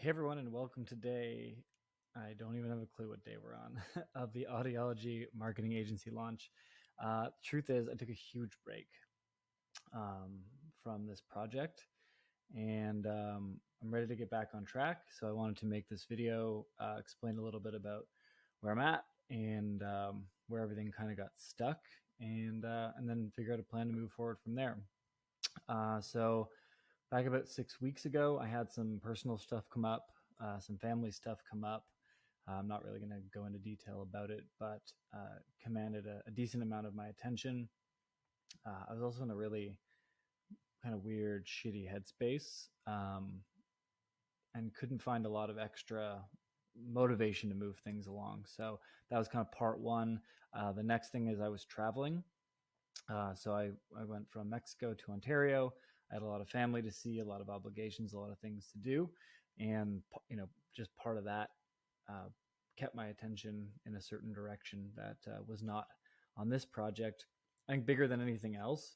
Hey everyone, and welcome to day. I don't even have a clue what day we're on of the Audiology marketing agency launch. Truth is, I took a huge break from this project, and I'm ready to get back on track. So I wanted to make this video, explain a little bit about where I'm at and where everything kind of got stuck, and then figure out a plan to move forward from there. So back about 6 weeks ago, I had some personal stuff come up, some family stuff come up. I'm not really going to go into detail about it, but commanded a decent amount of my attention. I was also in a really kind of weird, shitty headspace, and couldn't find a lot of extra motivation to move things along. So that was kind of part one. The next thing is I was traveling. So I went from Mexico to Ontario. I had a lot of family to see, a lot of obligations, a lot of things to do. And, just part of that kept my attention in a certain direction that was not on this project. I think bigger than anything else,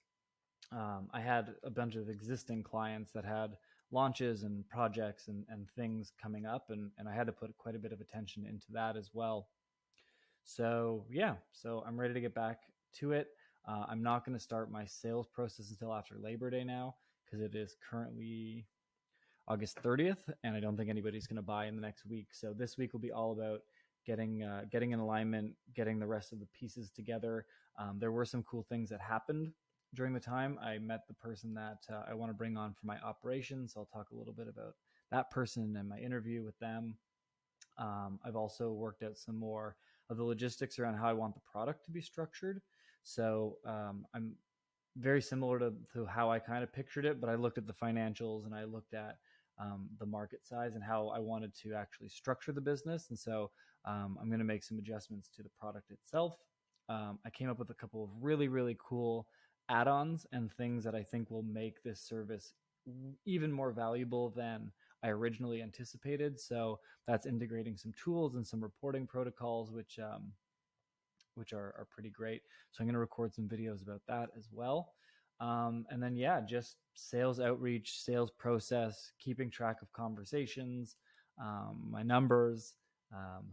I had a bunch of existing clients that had launches and projects and things coming up, and I had to put quite a bit of attention into that as well. So yeah, so I'm ready to get back to it. I'm not going to start my sales process until after Labor Day now, because it is currently August 30th, and I don't think anybody's going to buy in the next week. So this week will be all about getting in alignment, getting the rest of the pieces together. There were some cool things that happened during the time. I met the person that I want to bring on for my operations. I'll talk a little bit about that person and my interview with them. I've also worked out some more of the logistics around how I want the product to be structured. So I'm very similar to how I kind of pictured it, but I looked at the financials and I looked at the market size and how I wanted to actually structure the business. And so I'm going to make some adjustments to the product itself. I came up with a couple of really, really cool add-ons and things that I think will make this service even more valuable than I originally anticipated. So that's integrating some tools and some reporting protocols, which are pretty great. So I'm going to record some videos about that as well. And then, yeah, just sales outreach, sales process, keeping track of conversations, my numbers,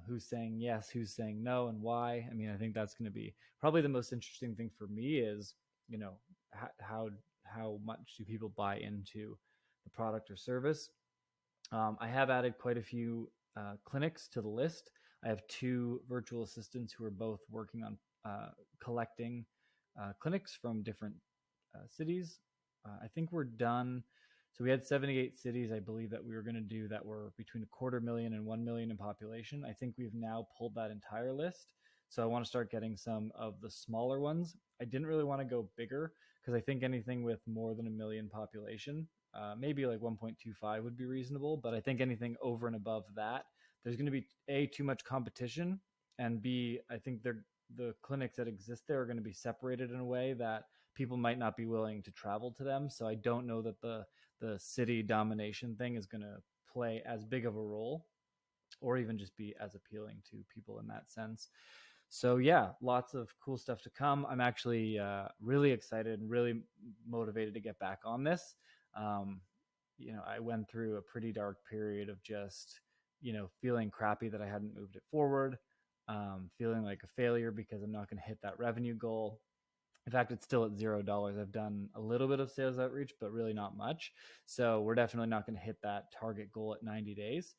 who's saying yes, who's saying no, and why. I mean, I think that's going to be probably the most interesting thing for me is, how much do people buy into the product or service. I have added quite a few clinics to the list. I have two virtual assistants who are both working on collecting clinics from different cities. I think we're done. So we had 78 cities, I believe, that we were going to do that were between 250,000 and 1 million in population. I think we've now pulled that entire list. So I want to start getting some of the smaller ones. I didn't really want to go bigger because I think anything with more than 1 million population, maybe like 1.25 would be reasonable. But I think anything over and above that, there's going to be A, too much competition, and B, I think the clinics that exist there are going to be separated in a way that people might not be willing to travel to them. So I don't know that the city domination thing is going to play as big of a role or even just be as appealing to people in that sense. So yeah, lots of cool stuff to come. I'm actually really excited and really motivated to get back on this. I went through a pretty dark period of just, feeling crappy that I hadn't moved it forward, feeling like a failure because I'm not going to hit that revenue goal. In fact, it's still at $0. I've done a little bit of sales outreach, but really not much. So we're definitely not going to hit that target goal at 90 days.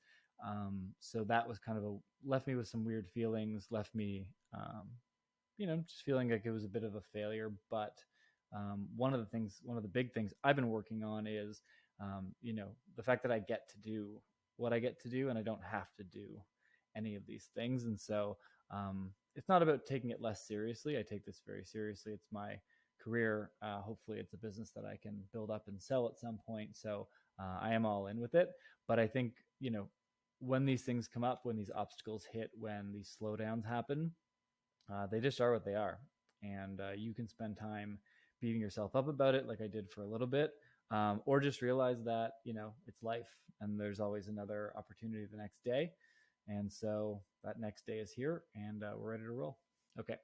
So that was kind of left me with some weird feelings, left me, just feeling like it was a bit of a failure. But one of the big things I've been working on is, the fact that I get to do what I get to do and I don't have to do any of these things. And so it's not about taking it less seriously. I take this very seriously. It's my career. Hopefully it's a business that I can build up and sell at some point. So I am all in with it. But I think, when these things come up, when these obstacles hit, when these slowdowns happen, they just are what they are. And you can spend time beating yourself up about it like I did for a little bit, or just realize that, it's life and there's always another opportunity the next day. And so that next day is here and we're ready to roll. Okay.